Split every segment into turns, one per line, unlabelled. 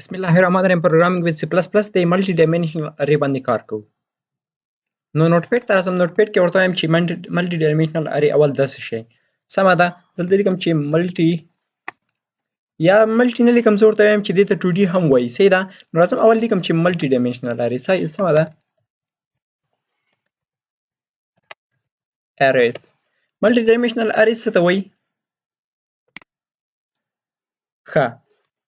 بسم الله الرحمن الرحیم پروګرامینګ وذ سی پلس پلس د ملټي ډایمنشنل اری باندې کار کوو. نو نوټپیډ ته راځم. نوټپیډ کې ورته وایم چې ملټي ډایمنشنل اری اول داسې شی سمه ده. دلته لیکم چې ملټي یا ملټي نه لیکم، زه ورته وایم چې دې ته 2D هم وایي. صحیح ده. نو راځم اول لیکم چې ملټي ډایمنشنل اری سمه ده. اریز ملټي ډایمنشنل اری څه ته وایي؟ ښه،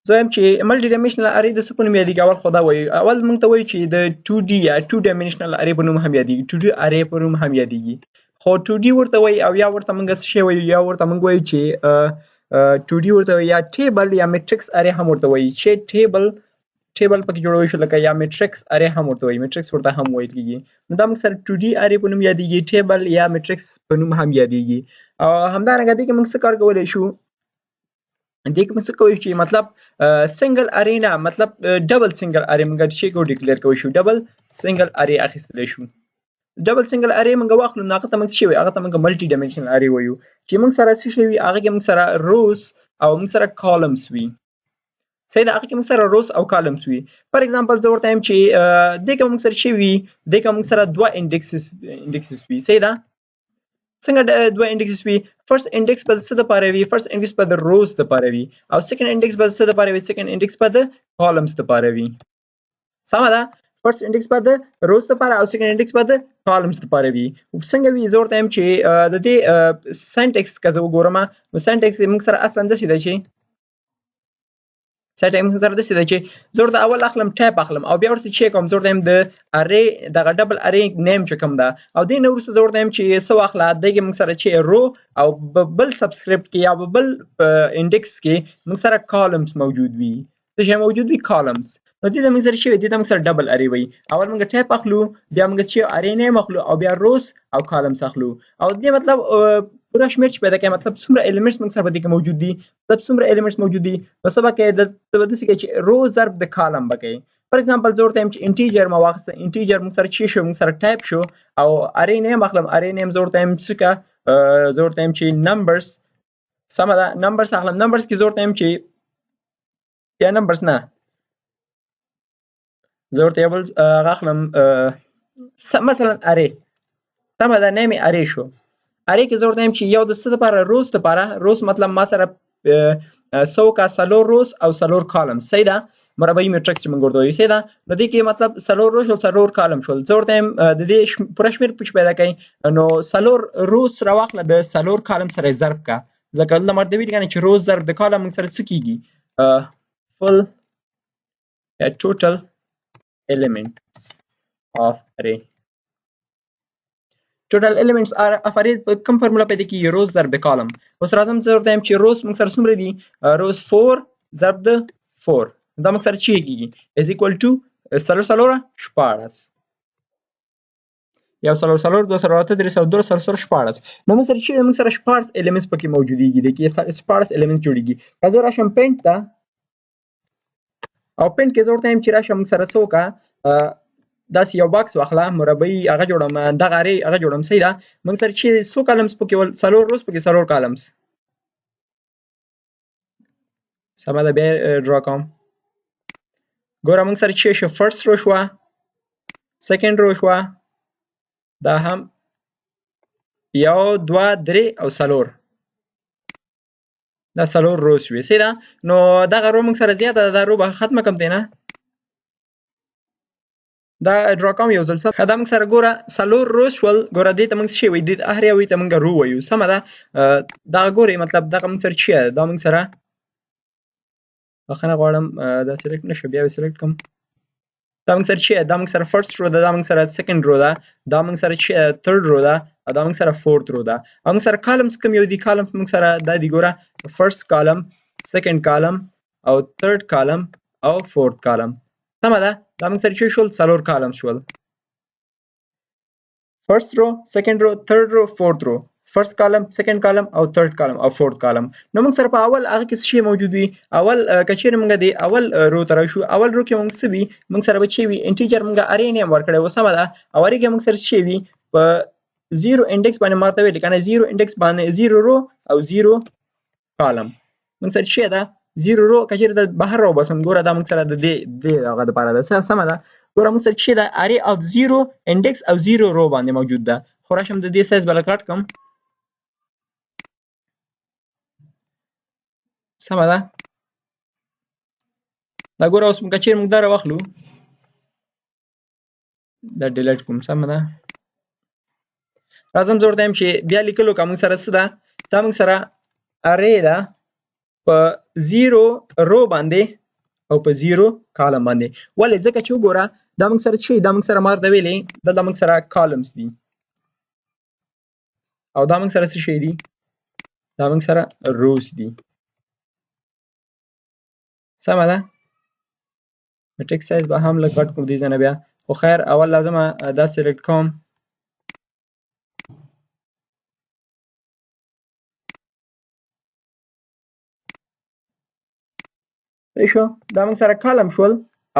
زه وایم چې ملټي ډایمنشنل اری د څه په نوم یادېږي؟ اول خو دا وایي، اول موږ ته وایي چې د 2D یا 2 ډایمنشنل اری په نوم هم یادېږي، 2D اری په نوم هم یادېږي. خو 2D ورته وایي او یا ورته موږ څه شی وایو؟ یا ورته موږ وایو چې 2D ورته وایي، یا ټیبل یا میټرکس اری هم ورته وایي، چې ټیبل پکې جوړوي شو لکه، یا میټرکس اری هم ورته وایي، میټرکس ورته هم ویل کېږي. نو دا موږ سره 2D اری په نوم یادېږي، ټیبل یا میټرکس په نوم هم یادېږي. او همدارنګه دې کې موږ څه کار کولی شو؟ دې کې موږ څه کوو چې مطلب سنگل اری نه، مطلب ډبل سنگل اری موږ شي کو ډیکلیئر کوو شو، ډبل سنگل اری اخیستلی شو. ډبل سنگل اری موږ واخلو، نو هغه ته موږ څه وایو؟ هغه ته موږ ملټي ډایمنشنل اری وایو. چې موږ سره څه شی وي؟ هغه کې موږ سره روز او موږ سره کالمز وي. صحیح ده. هغه کې موږ سره روز او کالمز وي. فار ایگزامپل زه ورته وایم چې دې کې موږ سره څه وي؟ دې کې موږ سره دوه انډیکسز وي. صحیح ده. څنګه دوه انډیکسز وي؟ فرست انډیکس په څه لپاره وي؟ فرست انډیکس په د روز لپاره وي، او سیکنډ انډیکس په څه لپاره وي؟ سیکنډ انډیکس په د کالمز لپاره وي. سمه ده. فرست انډیکس په د روز لپاره او سیکنډ انډیکس په د کالمز لپاره وي. څنګه وي؟ زه ورته وایم چې د دې سینټیکس که زه وګورم، نو سینټیکس موږ سره اصلا داسې ده چې سیټ موږ سره داسې ده چې زه ورته اول اخلم ټایپ اخلم او بیا ورته چیک کوم. زه ورته وایم د اری دغه ډبل اری نیم چې کوم ده، او دې نه وروسته زه ورته وایم چې څه واخله، دې کې موږ سره چې رو او بل سبسکرپټ کې یا بل انډیکس کې موږ سره کالمز موجود وي. څه شی موجود وي؟ کالمز. نو دې ته موږ سره چې وي، دې ته موږ سره ډبل اری وایي. اول موږ ټایپ اخلو، بیا موږ چې اری نیم اخلو، او بیا روز او کالمز اخلو. او دې مطلب پوره شمېر چې پیدا کوي، مطلب څومره الیمنټس موږ سره په دې کې موجود دي، مطلب څومره الیمنټس موجود دي. نو څه به کوي؟ دلته به داسې کوي چې رو ضرب د کالم به کوي. فار ایگزامپل زه ورته وایم چې انټیجر ما واخیسته، انټیجر موږ سره چې شو؟ موږ سره ټایپ شو، او اری نیم اخلم، اری نیم زه ورته وایم څه که زه ورته وایم چې نمبرز. سمه ده. نمبرز اخلم. نمبرز کې زه ورته وایم چې یا نمبرز نه، زه ورته یو بل هغه اخلم مثلا اری. سمه ده. نیم اری شو. اری کې زه ورته وایم چې یو د څه لپاره؟ روز لپاره. روز مطلب ما سره څو کا څلور روز او څلور کالم. صحیح ده. مربعي میټرکس چې موږ ورته وایو. صحیح ده. نو دې کې مطلب څلور روز او څلور کالم شول. زه ورته وایم د دې پوره شمېر پیدا کوي، نو څلور روز راواخله، د څلور کالم سره یې ضرب کا. ځکه دلته ماته ویلي کنه چې روز ضرب د کالم موږ سره څه کېږي؟ فل ټوټل elements of array. ټوټل elements of array په کوم فارمولا پیدا کیږي؟ روز ضرب کالم. اوس راځم زه ورته وایم چې روز موږ سره څومره دي؟ روز 4 ضرب د 4، دا موږ سره چې کیږي از ایکوال ټو څلور څلوره 14. یو څلور څلور، دوه څلور اته، درې څلور، دوه څلور 14. نو موږ سره چې موږ سره 14 elements پکې موجودېږي، د کې 14 elements جوړېږي. که زه راشم پینټ ته، او پینټ کې زه ورته وایم چې راشه موږ سره څه وکړه، داسې یو باکس واخله، مربعي هغه جوړوم، دغه اری هغه جوړوم. صحیح ده. موږ سره چې څو کالمز پکې ول؟ څلور روز پکې څلور کالمز. سمه ده. بیا ډرا کوم. ګوره موږ سره چې شو؟ فرست رو شوه، سیکنډ رو شوه، دا هم یو دوه درې او څلور، دا څلور روز شوې. صحیح ده. نو دغه رو موږ سره زیاته ده، دا رو به ختمه کړم دی نه، دا ډرا کوم یو ځل. څه دا موږ سره ګوره څلور روز شول. ګوره دې ته موږ څه وایو؟ دې هر یوې ته موږ رو وایو. سمه ده. دغه ګورئ مطلب دغه موږ سره چې دا موږ سره بخښنه غواړم دا سلیکټ نه شو، بیا یې سلیکټ کړم. دا موږ سره چې دا موږ سره فرست رو ده، دا موږ سره سیکنډ رو ده، دا موږ سره چې تھرډ رو ده، او دا موږ سره فورت رو ده. او موږ سره کالمز کوم یو دي؟ کالمز موږ سره دا دي. ګوره فرست کالم، سیکنډ کالم، او تھرډ کالم، او فورت کالم. سمه ده. دا موږ سره چې شول؟ څلور کالم شول. فرست رو، سیکنډ رو، تھرډ رو، فورت رو. فرست کالم، سیکنډ کالم، او تھرډ کالم، او فورت کالم. نو موږ سره په اول هغه کې څه شی موجود وي؟ اول که چیرې موږ د اول رو ته راشو، اول رو کې موږ څه وي؟ موږ سره به چې وي انټیجر موږ اری نیم ورکړی و. سمه ده. او اری کې موږ سره څه وي؟ په زیرو انډیکس باندې ماته ویلي کنه، زیرو انډیکس باندې زیرو رو او زیرو کالم. موږ سره څه ده؟ 0 رو که چیرې د بهر راوباسم ګوره دا موږ سره د دې هغه دپاره ده سمه ده ګوره موږ سره چې ده ارې اف 0 انډکس او 0 رو باندې موجود ده خو راشم د دې سایز به لږ کټ کړم سمه ده دا ګوره اوس که چیرې موږ دا راواخلو دا ډیلیټ کوم سمه ده راځم زه ورته وایم چې بیا لیکلو که موږ سره څه ده دا موږ سره ارې ده په 0 رو باندې او په 0 کالم باندې ولې ځکه چې وګوره دا موږ سره چې دا موږ سره ما درته ویلې دا موږ سره کالمز دي او دا موږ سره څه شی دي دا موږ سره روز دي سمه ده ټیکسټ سایز به هم لږ کټ کوم دې ځای نه بیا خو خیر اول لازمه دا سلیکټ کوم صحیح شو دا موږ سره کالم شول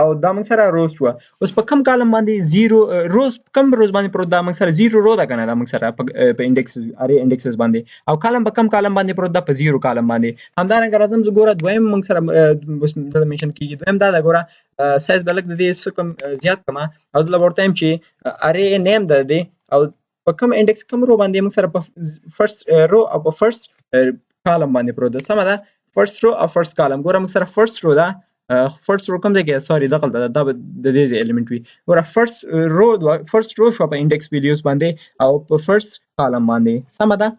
او دا موږ سره روز شو اوس په کم کالم باندې 0 روز کم روز باندې پروت دا موږ سره 0 رو ده کنه دا موږ سره په انډکس اری انډکسز باندې او کالم په کم کالم باندې پروت ده په 0 کالم باندې همدارنګه راځم زه ګوره دویم موږ سره اوس دا منشن کیږي دویم دا ده ګوره سایز بلک د دې سکم زیات کما او د لابور ټایم چې اری نیم ده دی او په کم انډکس کم رو باندې موږ سره په فرست رو او په فرست کالم باندې پروت ده سمه ده فرست رو او فرست کالم ګوره موږ سره فرست رو ده فرست رو کوم ځای کې سوري دغه دا د دې الیمنت وي ګوره فرست رو شو په انډکس ویډیوز باندې او په فرست کالم باندې سمه ده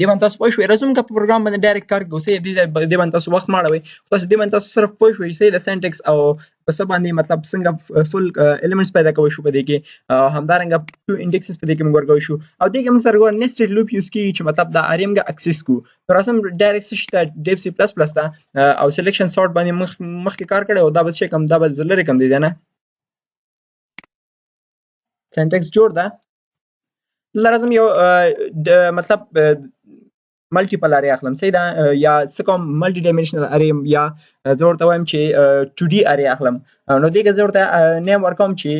دې باندې تاسو پوه شئ راځم که په پروګرام باندې ډایرکټ کار کوو دې باندې تاسو وخت ماړوئ تاسو دې باندې تاسو صرف پوه شئ چې د سینټکس او په څه باندې مطلب څنګه فل الیمنټس پیدا کولی شو په دې کې همدارنګه ټو انډکسز په دې کې موږ ورکولی شو او دې کې موږ سره ګوره نیسټډ لوپ یوز کیږي چې مطلب دا ارې موږ اکسس کړو نو راځم ډایرکټ څه شي ته ډیف سی پلس پلس ته او سلیکشن سورټ باندې مخکې کار کړی او دا به څه کم دا به زه لرې کم دی نه سینټکس جوړ ده دلته راځم یو مطلب ملټیپل اری اخلم صحیح ده یا څه کوم ملټي ډایمنشنل اری یا زه ورته وایم چې 2D اری اخلم نو دې کې زه ورته نیم ورکوم چې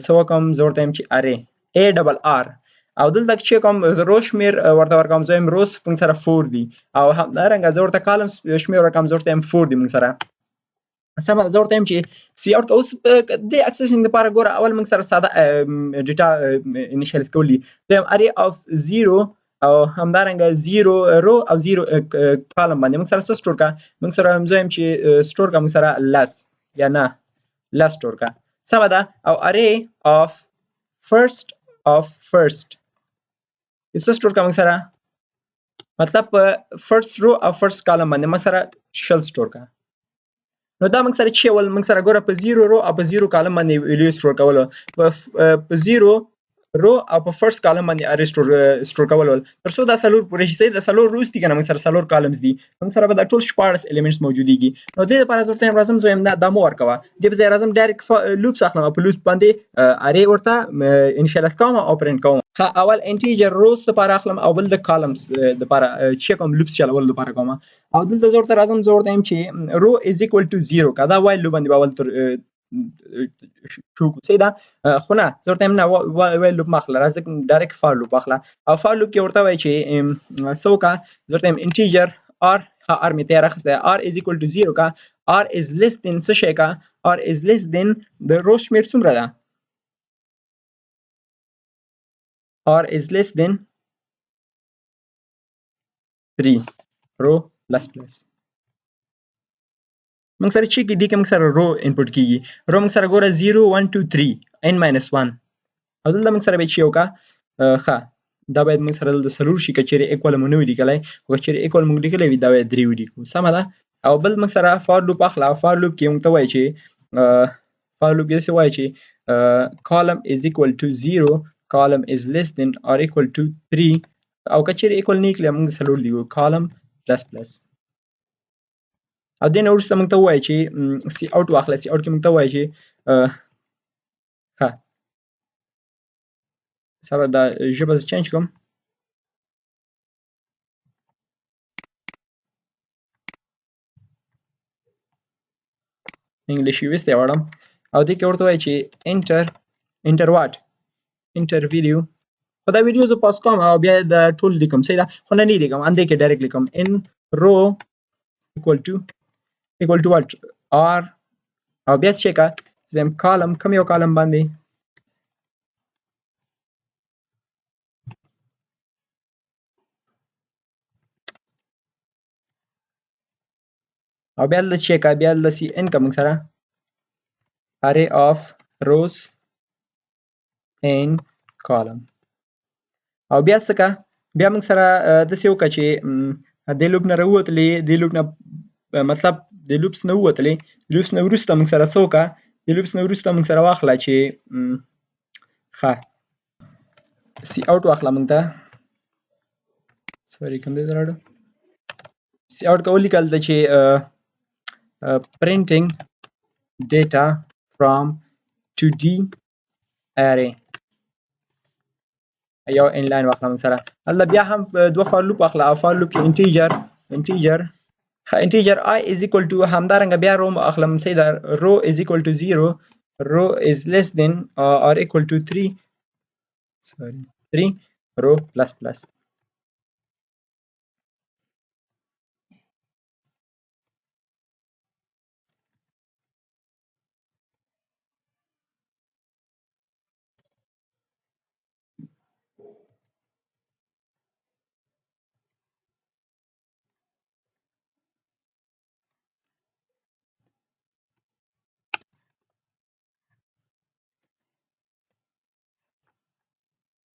څه وکړم زه ورته وایم چې اری A ډبل آر او دلته چې کوم رو شمیر ورته ورکوم زه وایم روز موږ سره 4 دي او همدارنګه زه ورته کالم شمیر ورکوم زه ورته وایم 4 دي موږ سره سمه زه ورته وایم چې سی اوټ اوس د اکسسینګ لپاره ګوره اول موږ سره ساده ډیټا انیشیالایز کول دي دویم ارې اف 0 او همدارنګه 0 رو او 0 کالم باندې موږ سره څه سټور کا موږ سره هم زم چې سټور کا موږ سره لس یا نه لس سټور کا سمه ده او ارې اف فرست څه سټور کا موږ سره مطلب فرست رو او فرست کالم باندې موږ سره شل سټور کا نو دا موږ سره چې ول موږ سره ګوره په 0 رو او په 0 کالم باندې ویلیو سټور کول په 0 رو او په فرست کالم باندې اری سټور کول تر څو دا سلور پورې شي د سلور روز دي کنه موږ سره سلور کالمز دي موږ سره به دا ټول 14 الیمنټس موجوديږي نو د دې لپاره ضرورت هم راځم زه هم دا مو ورکوه د په ځای راځم ډایرکټ لوپس اخلم په لوپس باندې اری ورته انیشیالایز کوم او پرینټ کوم اول انټیجر روز لپاره اخلم او بل د کالمز لپاره چې کوم لوپس چلول لپاره کوم او دلته زه ورته راځم زه ورته وایم چې رو از ایکوال ټو 0 کا دا وایل لوپ باندې باول تر شو څه دا خو نه زه ورته نه وایل لوپ مخله راځم ډایرکټ فار لوپ اخله او فار لوپ کې ورته وای چې سوکا زه ورته انټیجر ار ار می تیر اخسته ار از ایکوال ټو 0 کا ار از لیس دین څه شي کا ار از لیس دین د رو شمیر څومره ده ار از لیس دین 3 رو پلس پلس موږ سره چې کې دي کوم سره رو انپوټ کیږي رو موږ سره ګوره 0 1 2 3 n - 1 او دلته موږ سره به چې یو کا ښه دا باید موږ سره د سلور شي کچېره ایکوال مونږ نه لیکلای خو کچېره ایکوال موږ لیکلای وي دا باید 3 ولیکو سمه ده او بل موږ سره فار لوپ اخلا فار لوپ کې موږ ته وایي چې فار لوپ کې څه وایي چې column is equal to 0 column is less than or equal to 3 او کچېره ایکوال نه کړي موږ سلور لیکو column plus plus او دین وروسته موږ ته وایي چې سی اوټ واخله سی اوټ کې موږ ته وایي چې ښه سبا دا ژبه چینج کوم انګلیش یې وسته وړم او دې کې ورته وایي چې انټر واټ انټر ویډیو خو دا ویډیو زه پاس کوم او بیا د ټول لیکم صحیح ده خو نه لیکم اندې کې ډایرکټ لیکم ان رو equal to what r او بیا څه کا زم کالم کوم یو کالم باندې او بیا د څه کا بیا د سی ان کوم سره array of rows in column او بیا څه کا بیا موږ سره د څه وکړه چې د لوپ نه راووتلې د لوپ نه مطلب د لوپس نه ووتلې لوپس نه وروسته موږ سره څه وکړه د لوپس نه وروسته موږ سره واخله چې ښه سی اوټ واخله موږ ته سوري کوم دی راړو سی اوټ کول لیکل د چې printing data from 2D array یو انلاین واخله موږ سره الله بیا هم دوه فار لوپ واخله او فار لوپ کې انټیجر I is equal to همدارنګه بیا رو اخلم صحیح ده رو is equal to 0 رو is less than or equal to 3 رو plus plus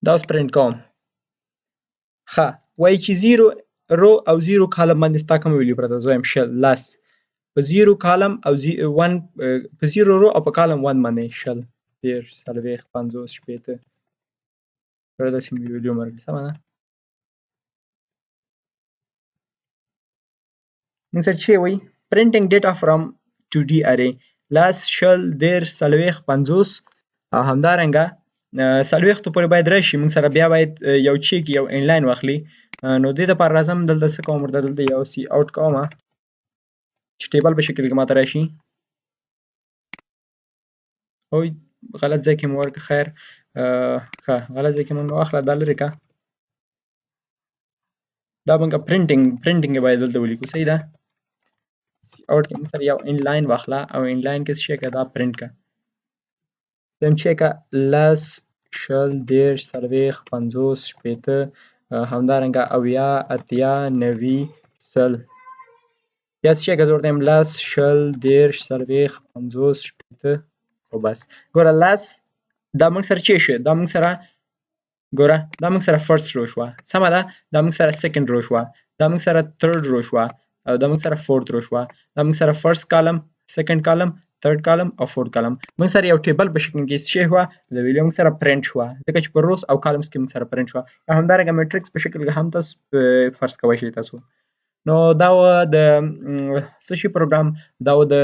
دا اوس پرنټ کوم ښه وایي چې 0 رو او 0 کالم باندې ستا کوم ویلیو پرته زه وایم شل لس په 0 کالم او 1 په 0 رو او په کالم 1 باندې شل 13 څلوېښت 50 شپېته دا داسې مې ویلیو مرګ سمه ده موږ سره چې وایي printing data from 2D array لس شل 13 څلوېښت 50 او همدارنګه څلوېښتو پورې باید راشي موږ سره بیا باید یو چیک یو انلاین واخلي نو دې دپاره راځم دلته څه کوم ورته دلته یو سی اوټ کوم چې ټیبل په شکل کې ماته راشي او غلط ځای کې مې ورکړه خیر ښه غلط ځای کې مې واخله دا لرې که دا موږ پرنټینګ یې باید دلته ولیکو صحیح ده سی اوټ کې موږ سره یو انلاین واخله او انلاین کې څه شی که دا پرنټ که دویم چې که لس شل 13 څلوېښت 50 شپېته همدارنګه اویا اتیا 90 سل بیا څه شی که زه ورته وایم لس شل 13 څلوېښت 50 شپېته او بس ګوره لس دا موږ سره چې شو دا موږ سره ګوره دا موږ سره فرست رو شوه سمه ده دا موږ سره سیکنډ رو شوه دا موږ سره تھرډ رو شوه او دا موږ سره فورت رو شوه دا موږ سره فرست کالم سیکنډ کالم تھرډ کالم او فورت کالم موږ سره یو ټیبل په شکل کې څه شوه د ویلیو موږ سره پرنټ شوه ځکه چې په روز او کالمز کې موږ سره پرنټ شوه همدارنګه میټرکس په شکل کې هم تاسو فرض کوی شئ تاسو نو دا و د څه شي پروګرام دا و د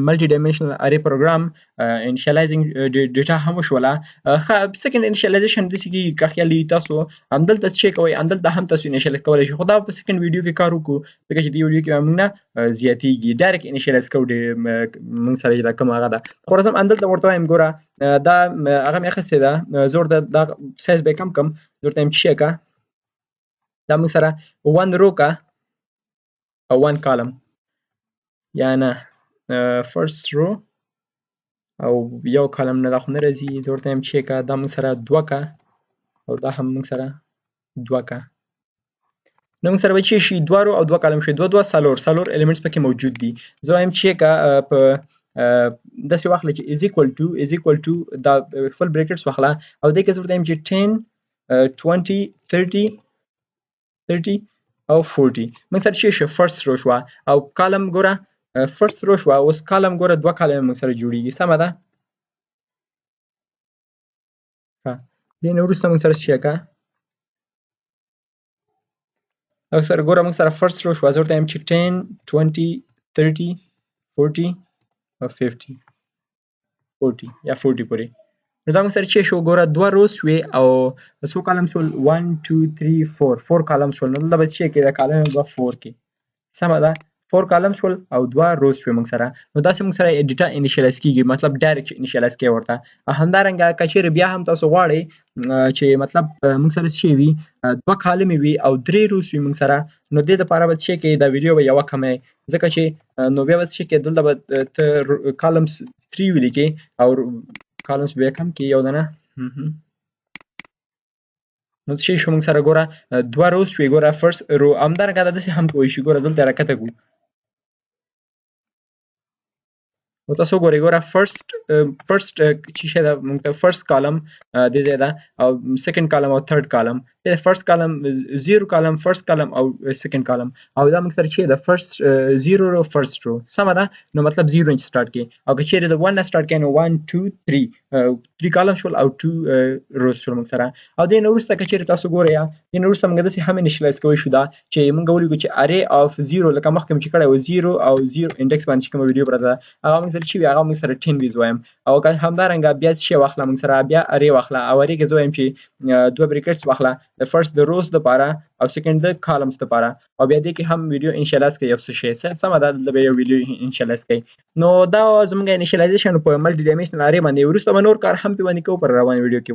ملټي ډایمنشنل ارې پروګرام انیشیالایزینګ ډیټا هم وشوله ښه سیکنډ انیشیالایزیشن داسې کېږي که خیال وي تاسو همدلته څه شی کوئ همدلته هم تاسو انیشیالایز کولی شئ خو دا په سیکنډ ویډیو کې کار وکړو ځکه چې دې ویډیو کې موږ نه زیاتېږي ډایرکټ انیشیالایز کوو موږ سره چې دا کومه هغه ده خو راځم همدلته ورته وایم ګوره دا هغه مې اخیستې ده زه ورته دا سایز به یې کم کړم زه ورته وایم چې شی که دا موږ سره 1 رو که او 1 column یا نه first row او یو کالم نه دا خو نه راځي زه ورته وایم چې که دا موږ سره 2 که او دا هم موږ سره 2 که نو موږ سره به چې شي 2 رو او 2 کالم شي 2 2 څلور ایلیمنټس پکې موجود دي زه وایم چې که په داسې واخله چې is equal to دا فل بریکټس واخله او دې کې زه ورته وایم چې 10 20 30 او 40 موږ سره چې شي فرست رو شوه او کالم ګوره فرست رو شوه اوس کالم ګوره 2 کالم موږ سره جوړیږي سمه ده ښه دې نه وروسته موږ سره څه شی که او سره ګوره موږ سره فرست رو شوه زه ورته وایم چې 10 20 30 40 او 50 40 یا 40 پورې نو دا موږ سره چې شو ګوره 2 روز شوې او څو کالم شول 1 2 3 4 کالم شول نو دلته به څه کې دا کالم به 4 کې سمه ده 4 کالم شول او 2 روز شوي موږ سره. نو داسې موږ سره ډیټا انیشیالایز کیږي، مطلب ډایرکټ انیشیالایز کوي ورته. همدارنګه که چیرې بیا هم تاسو غواړئ چې مطلب موږ سره څه وي 2 کالم وي او 3 روز وي موږ سره، نو دې دپاره به څه کوئ دا ویډیو به یوه کمئ، ځکه چې نو بیا به څه کوئ دلته به ته کالمز 3 ولیکې او کالمز به یې کم کړي یو دانه. نو څه شو موږ سره ګوره 2 روز شوي ګوره فرست رو. همدارنګه دا داسې هم کولی شي ګوره دلته راکښته کړو. نو تاسو وګورئ ګوره فرست چې شی ده موږ ته فرست کالم دې ځای ده او سیکنډ کالم او تھرډ کالم. فرست کالم 0 کالم فرست کالم او سیکنډ کالم او دا موږ سره چې ده فرست 0 رو فرست رو سمه ده. نو مطلب 0 نه سٹارټ کړئ او که چیرې د 1 نه سٹارټ کړئ نو 1 2 3 کالم شول او 2 روز شول موږ سره. او دې نه وروسته که چیرې تاسو ګورئ دې نه وروسته موږ داسې هم انیشیالایز کولی شو دا چې موږ ولیکو چې ارې اف 0 لکه مخکې مې چې کړی و 0 او 0 انډکس باندې چې کومه ویډیو پرته ده هغه موږ سره چې وي هغه موږ سره 10 ویز وایم. او که همدارنګه بیا څه شی واخله موږ سره بیا ارې واخله او ارې کې زه وایم چې 2 بریکټس واخله د فرست د روز دپاره او سیکنډ د کالمز دپاره او بیا دې کې هم ویډیو انیشیالایز کوي یو څه شی سمه ده دلته به یو ویډیو انیشیالایز کوي. نو دا زموږ انیشیالایزیشن په ملټي ډایمنشنل ارې باندې وروسته به نور کار هم پې باندې کوو پر روان ویډیو کې.